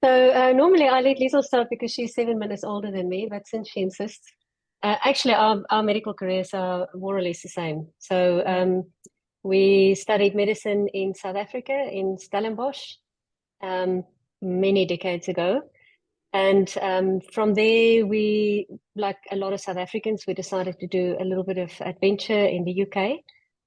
So normally I let Liesel start because she's 7 minutes older than me, but since she insists, actually our medical careers are more or less the same. So Yeah. we studied medicine in South Africa, in Stellenbosch, um, many decades ago. And from there, we, like a lot of South Africans, we decided to do a little bit of adventure in the UK.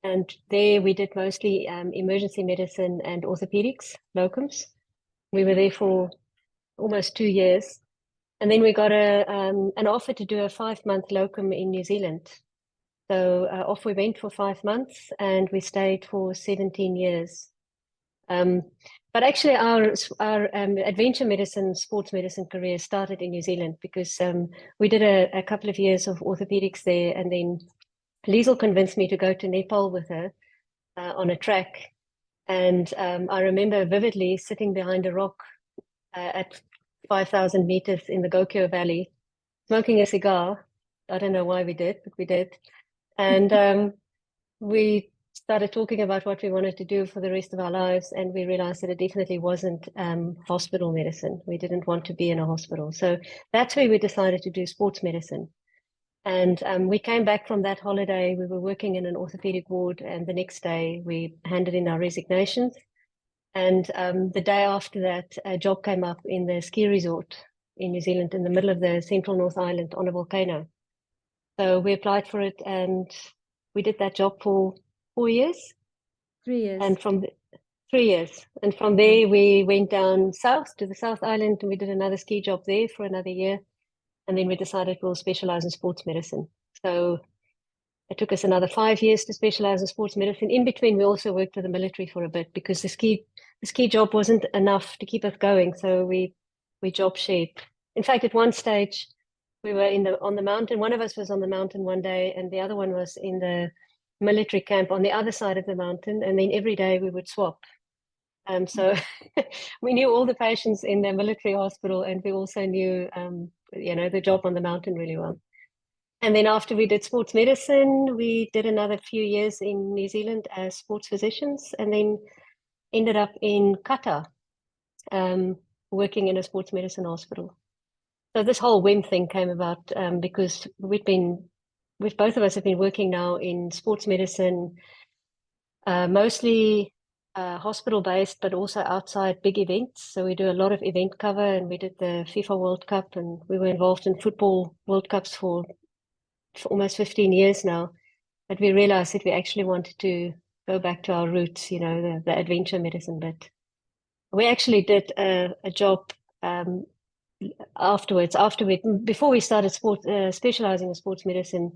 And there we did mostly emergency medicine and orthopedics, locums. We were there for almost 2 years. And then we got an offer to do a 5 month locum in New Zealand. So off we went for 5 months and we stayed for 17 years. Um, but actually, our adventure medicine, sports medicine career started in New Zealand because we did a couple of years of orthopedics there. And then Liesel convinced me to go to Nepal with her on a track. And I remember vividly sitting behind a rock at 5,000 meters in the Gokyo Valley, smoking a cigar. I don't know why we did, but we did. And we started talking about what we wanted to do for the rest of our lives. And we realized that it definitely wasn't hospital medicine. We didn't want to be in a hospital. So that's where we decided to do sports medicine. And we came back from that holiday. We were working in an orthopedic ward. And the next day, we handed in our resignations. And the day after that, a job came up in the ski resort in New Zealand, in the middle of the central North Island on a volcano. So we applied for it and we did that job for 4 years. 3 years. And from 3 years. And from there, we went down south to the South Island and we did another ski job there for another year. And then we decided we'll specialize in sports medicine. So it took us another 5 years to specialize in sports medicine. In between, we also worked for the military for a bit because the ski job wasn't enough to keep us going. So we job shared. In fact, at one stage, we were on the mountain. One of us was on the mountain one day, and the other one was in the military camp on the other side of the mountain. And then every day we would swap. So we knew all the patients in the military hospital, and we also knew, the job on the mountain really well. And then after we did sports medicine, we did another few years in New Zealand as sports physicians, and then ended up in Qatar, working in a sports medicine hospital. So this whole WIM thing came about because both of us have been working now in sports medicine, mostly hospital-based, but also outside big events. So we do a lot of event cover, and we did the FIFA World Cup, and we were involved in football World Cups for almost 15 years now. But we realized that we actually wanted to go back to our roots, the adventure medicine bit. We actually did a job afterwards. Before we started specializing in sports medicine,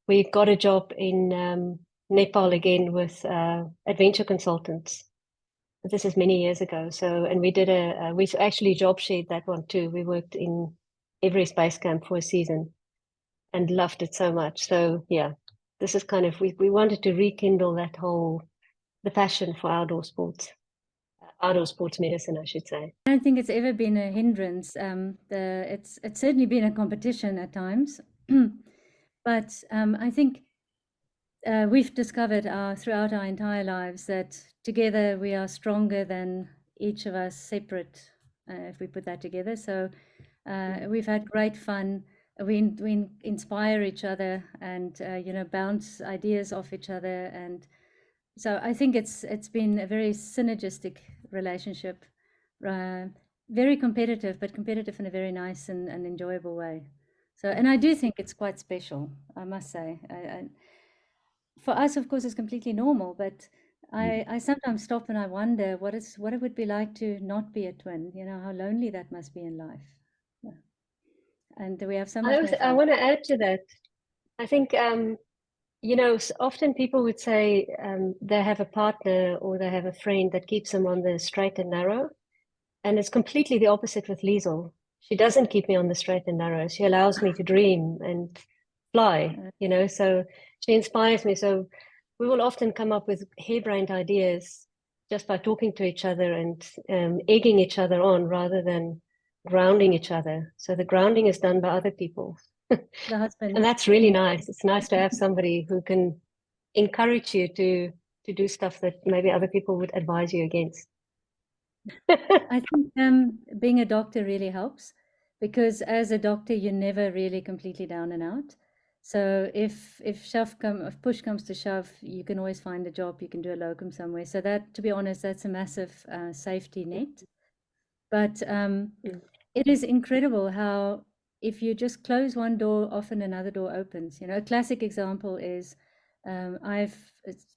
we got a job in Nepal again with adventure consultants. This is many years ago. So, and we actually job shared that one too. We worked in Everest Base Camp for a season and loved it so much. So yeah, this is kind of, we wanted to rekindle the passion for outdoor sports medicine, I should say. I don't think it's ever been a hindrance. It's certainly been a competition at times, but I think we've discovered throughout our entire lives that together we are stronger than each of us separate, if we put that together. So we've had great fun. We inspire each other and bounce ideas off each other, and so I think it's been a very synergistic relationship, very competitive, but competitive in a very nice and enjoyable way. So, and I do think it's quite special, I must say. For us, of course, it's completely normal, but I sometimes stop and I wonder what it would be like to not be a twin. How lonely that must be in life. Yeah. And we have so much more I fun. want to add to that. I think often people would say they have a partner or they have a friend that keeps them on the straight and narrow. And it's completely the opposite with Liesel. She doesn't keep me on the straight and narrow. She allows me to dream and fly, so she inspires me. So we will often come up with harebrained ideas just by talking to each other and egging each other on rather than grounding each other. So the grounding is done by other people. The husband. And that's really nice. It's nice to have somebody who can encourage you to do stuff that maybe other people would advise you against. I think being a doctor really helps, because as a doctor, you're never really completely down and out. So if push comes to shove, you can always find a job. You can do a locum somewhere. So that, to be honest, that's a massive safety net. But Mm. it is incredible how, if you just close one door, often another door opens. You know, a classic example is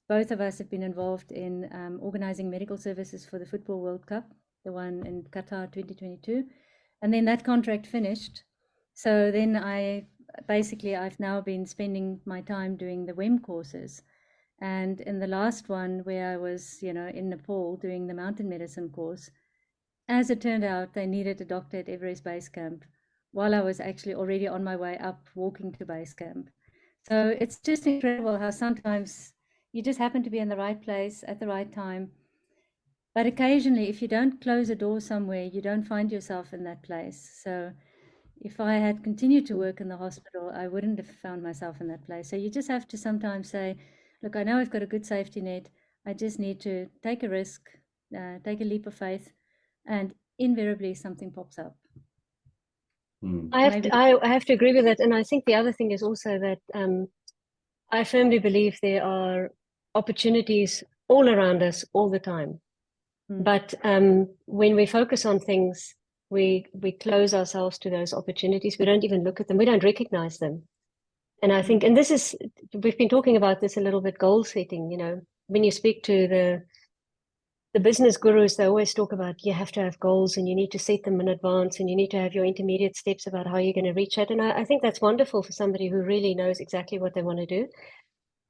both of us have been involved in organizing medical services for the Football World Cup, the one in Qatar 2022, and then that contract finished. So then I've now been spending my time doing the WEM courses. And in the last one, where I was, in Nepal doing the mountain medicine course, as it turned out, they needed a doctor at Everest Base Camp while I was actually already on my way up walking to base camp. So it's just incredible how sometimes you just happen to be in the right place at the right time. But occasionally, if you don't close a door somewhere, you don't find yourself in that place. So if I had continued to work in the hospital, I wouldn't have found myself in that place. So you just have to sometimes say, look, I know I've got a good safety net. I just need to take a risk, take a leap of faith, and invariably something pops up. Maybe. I have to agree with that. And I think the other thing is also that I firmly believe there are opportunities all around us all the time. But when we focus on things, we close ourselves to those opportunities. We don't even look at them. We don't recognize them. And I think, and we've been talking about this a little bit, goal setting. When you speak to the business gurus, they always talk about you have to have goals and you need to set them in advance and you need to have your intermediate steps about how you're going to reach it. And I think that's wonderful for somebody who really knows exactly what they want to do.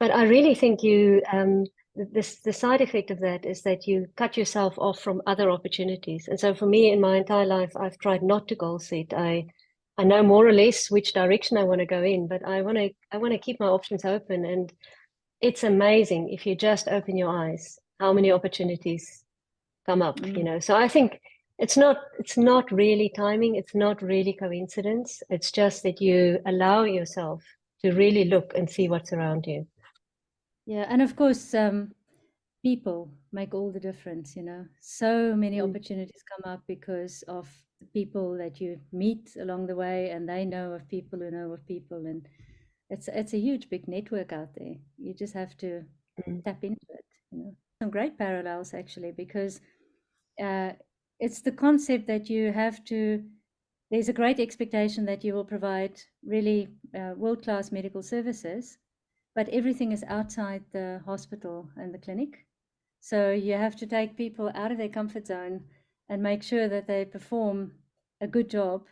But I really think the side effect of that is that you cut yourself off from other opportunities. And so for me, in my entire life, I've tried not to goal set. I know more or less which direction I want to go in, but I want to keep my options open. And it's amazing if you just open your eyes, how many opportunities come up, So I think it's not really timing, it's not really coincidence. It's just that you allow yourself to really look and see what's around you. Yeah, and of course, people make all the difference. So many opportunities come up because of the people that you meet along the way, and they know of people who know of people, and it's a huge big network out there. You just have to tap into it. Some great parallels actually, because it's the concept that you have to. There's a great expectation that you will provide really world-class medical services, but everything is outside the hospital and the clinic. So you have to take people out of their comfort zone and make sure that they perform a good job,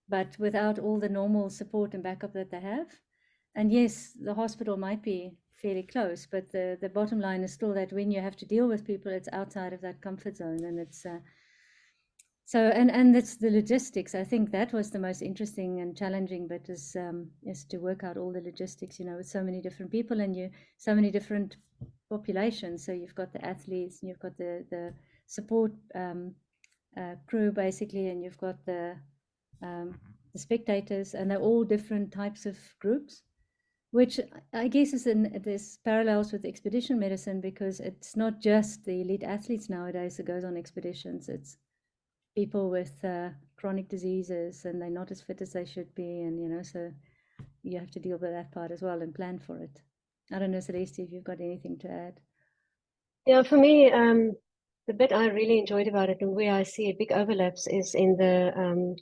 but without all the normal support and backup that they have. And yes, the hospital might be fairly close, but the bottom line is still that when you have to deal with people, it's outside of that comfort zone, and it's so and that's the logistics. I think that was the most interesting and challenging bit, is to work out all the logistics, with so many different people and so many different populations. So you've got the athletes, and you've got the support crew basically, and you've got the spectators, and they're all different types of groups, which I guess there's parallels with expedition medicine, because it's not just the elite athletes nowadays that goes on expeditions. It's people with chronic diseases, and they're not as fit as they should be, and so you have to deal with that part as well and plan for it. I don't know, Celeste, if you've got anything to add. Yeah, for me, the bit I really enjoyed about it and where I see big overlaps is in the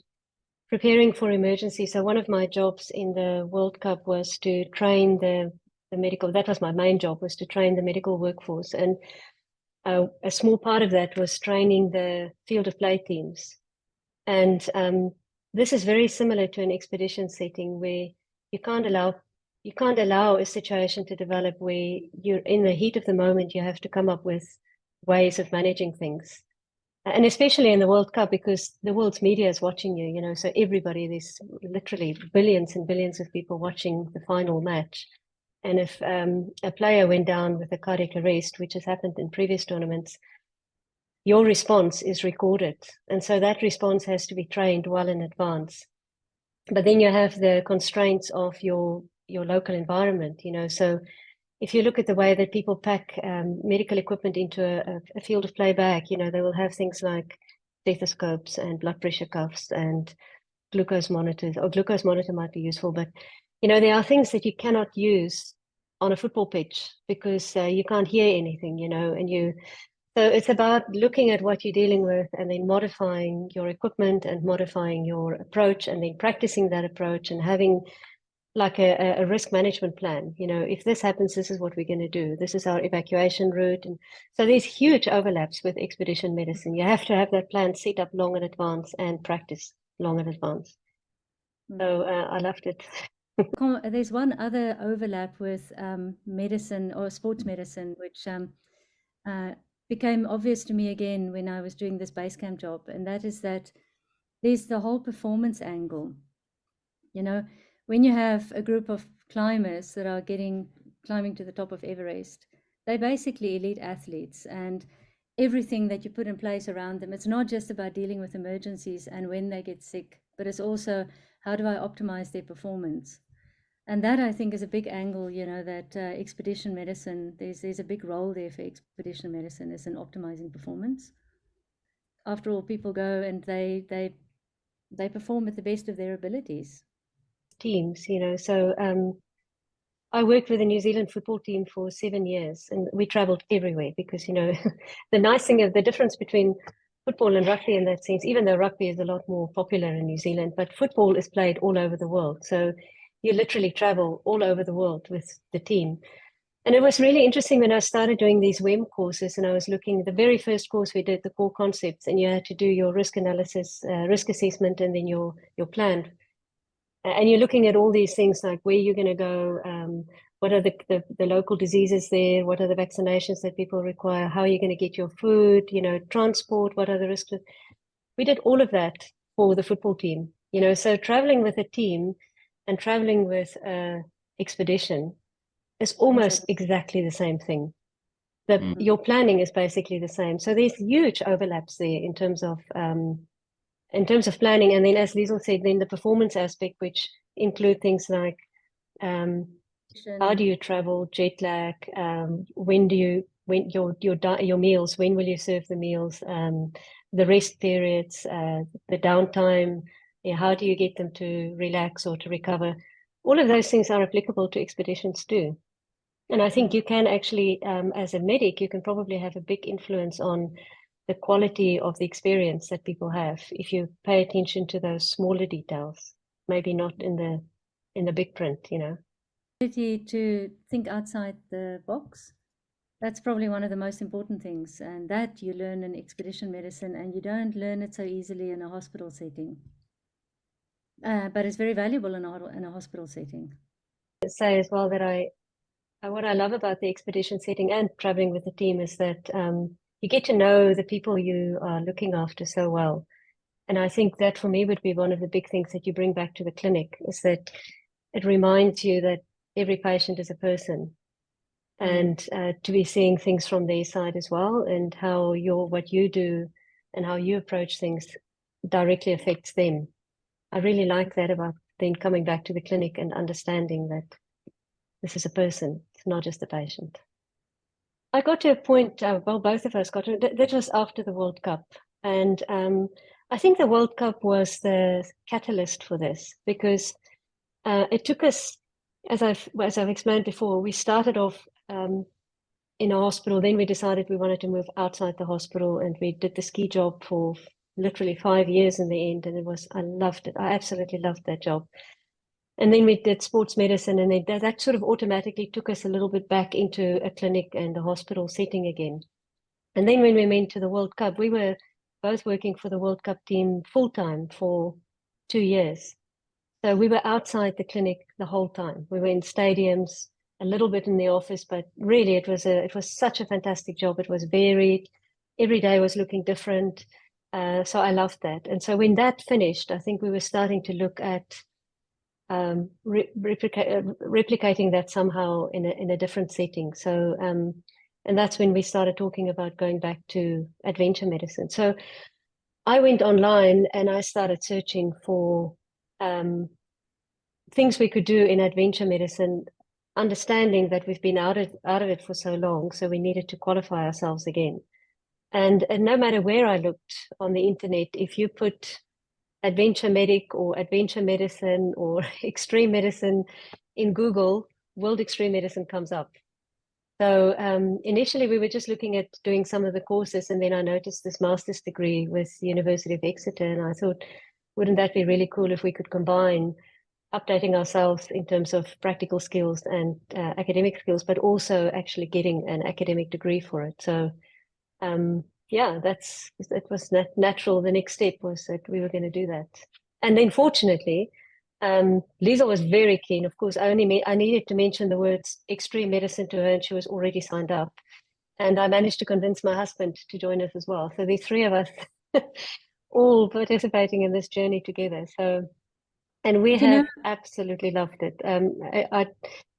preparing for emergency. So one of my jobs in the World Cup was to train the medical. That was my main job, was to train the medical workforce, and a small part of that was training the field of play teams. And this is very similar to an expedition setting where you can't allow a situation to develop where you're in the heat of the moment. You have to come up with ways of managing things. And especially in the World Cup, because the world's media is watching you, so there's literally billions and billions of people watching the final match. And if a player went down with a cardiac arrest, which has happened in previous tournaments, your response is recorded. And so that response has to be trained well in advance. But then you have the constraints of your local environment, so if you look at the way that people pack medical equipment into a field of play bag, they will have things like stethoscopes and blood pressure cuffs and glucose monitors, or glucose monitor might be useful, but there are things that you cannot use on a football pitch because you can't hear anything, so it's about looking at what you're dealing with and then modifying your equipment and modifying your approach and then practicing that approach and having like a risk management plan. If this happens, this is what we're going to do. This is our evacuation route. And so there's huge overlaps with expedition medicine. You have to have that plan set up long in advance and practice long in advance. So I loved it. There's one other overlap with medicine or sports medicine, which became obvious to me again when I was doing this base camp job, and that is that there's the whole performance angle. When you have a group of climbers that are climbing to the top of Everest, they're basically elite athletes, and everything that you put in place around them, it's not just about dealing with emergencies and when they get sick, but it's also how do I optimize their performance. And that, I think, is a big angle, that expedition medicine, there's a big role there for expedition medicine is in optimizing performance. After all, people go and they perform at the best of their abilities. Teams, so I worked with the New Zealand football team for 7 years, and we traveled everywhere because, the nice thing of the difference between football and rugby in that sense, even though rugby is a lot more popular in New Zealand, but football is played all over the world. So you literally travel all over the world with the team. And it was really interesting when I started doing these WEM courses, and I was looking, the very first course we did, the core concepts, and you had to do your risk analysis, risk assessment, and then your plan. And you're looking at all these things like where you're going to go, what are the local diseases there, what are the vaccinations that people require, how are you going to get your food, transport, what are the risks. We did all of that for the football team, so traveling with a team and traveling with an expedition is almost exactly the same thing. Your planning is basically the same. So there's huge overlaps there in terms of planning. And then, as Liesel said, then the performance aspect, which include things like how do you travel, jet lag, when your meals, when will you serve the meals, the rest periods, the downtime, how do you get them to relax or to recover? All of those things are applicable to expeditions too. And I think you can actually, as a medic, you can probably have a big influence on the quality of the experience that people have if you pay attention to those smaller details, maybe not in the big print, Ability to think outside the box. That's probably one of the most important things, and that you learn in expedition medicine, and you don't learn it so easily in a hospital setting. But it's very valuable in a hospital setting. I'd say as well that what I love about the expedition setting and traveling with the team is that you get to know the people you are looking after so well. And I think that for me would be one of the big things that you bring back to the clinic is that it reminds you that every patient is a person and to be seeing things from their side as well, and how what you do and how you approach things directly affects them. I really like that about then coming back to the clinic and understanding that this is a person, it's not just a patient. I got to a point, well, both of us got to, that was after the World Cup. And I think the World Cup was the catalyst for this because it took us, as I've explained before, we started off in a hospital. Then we decided we wanted to move outside the hospital, and we did the ski job for literally 5 years in the end. And I loved it. I absolutely loved that job. And then we did sports medicine, and that sort of automatically took us a little bit back into a clinic and a hospital setting again. And then when we went to the World Cup, we were both working for the World Cup team full-time for 2 years. So we were outside the clinic the whole time. We were in stadiums, a little bit in the office, but really it was such a fantastic job. It was varied. Every day was looking different. So I loved that. And so when that finished, I think we were starting to look at replicating that somehow in a different setting. So and that's when we started talking about going back to adventure medicine. So I went online and I started searching for things we could do in adventure medicine understanding that we've been out of it for so long, so we needed to qualify ourselves again. And no matter where I looked on the internet, if you put adventure medic or adventure medicine or extreme medicine in Google, World Extreme Medicine comes up. So initially we were just looking at doing some of the courses, and then I noticed this master's degree with the University of Exeter, and I thought, wouldn't that be really cool if we could combine updating ourselves in terms of practical skills and academic skills, but also actually getting an academic degree for it. So yeah, it was natural. The next step was that we were going to do that. And then fortunately, Liesel was very keen. Of course, I needed to mention the words extreme medicine to her, and she was already signed up. And I managed to convince my husband to join us as well. So the three of us all participating in this journey together. So, and we have absolutely loved it.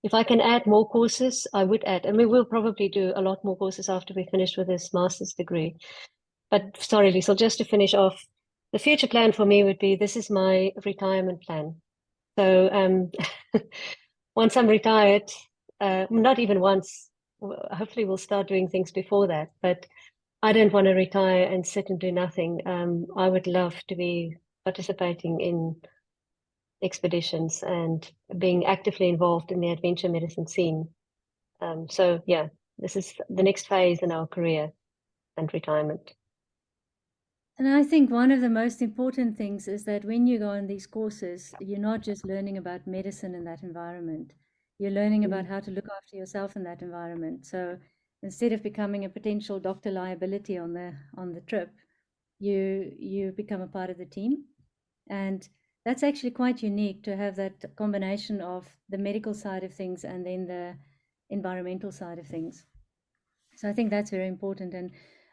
If I can add more courses, I would add, and we will probably do a lot more courses after we finish with this master's degree. But sorry, Liesel, just to finish off, the future plan for me would be, this is my retirement plan. So once I'm retired, not even once, hopefully we'll start doing things before that, but I don't want to retire and sit and do nothing. I would love to be participating in expeditions and being actively involved in the adventure medicine scene. So yeah, this is the next phase in our career and retirement. And I think one of the most important things is that when you go on these courses, you're not just learning about medicine in that environment. You're learning about how to look after yourself in that environment. So instead of becoming a potential doctor liability on the trip, you become a part of the team. And that's actually quite unique to have that combination of the medical side of things and then the environmental side of things. So I think that's very important. And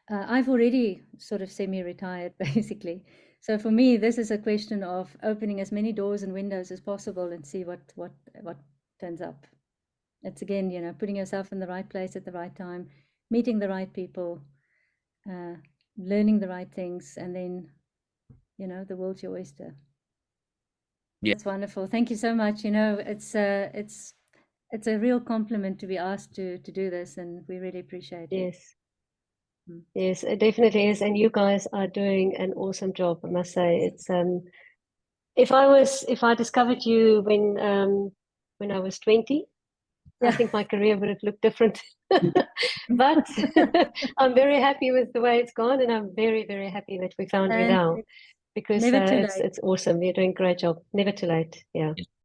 I've already sort of semi-retired, basically. So for me, this is a question of opening as many doors and windows as possible and see what turns up. It's again, putting yourself in the right place at the right time, meeting the right people, learning the right things, and then, the world's your oyster. Yeah. That's wonderful. Thank you so much. It's a real compliment to be asked to do this, and we really appreciate it. Yes. Yes, it definitely is. And you guys are doing an awesome job, I must say. It's if I discovered you when I was 20, I think my career would have looked different. But I'm very happy with the way it's gone, and I'm very, very happy that we found you now, because Never too late. it's awesome. You're doing a great job. Never too late. Yeah.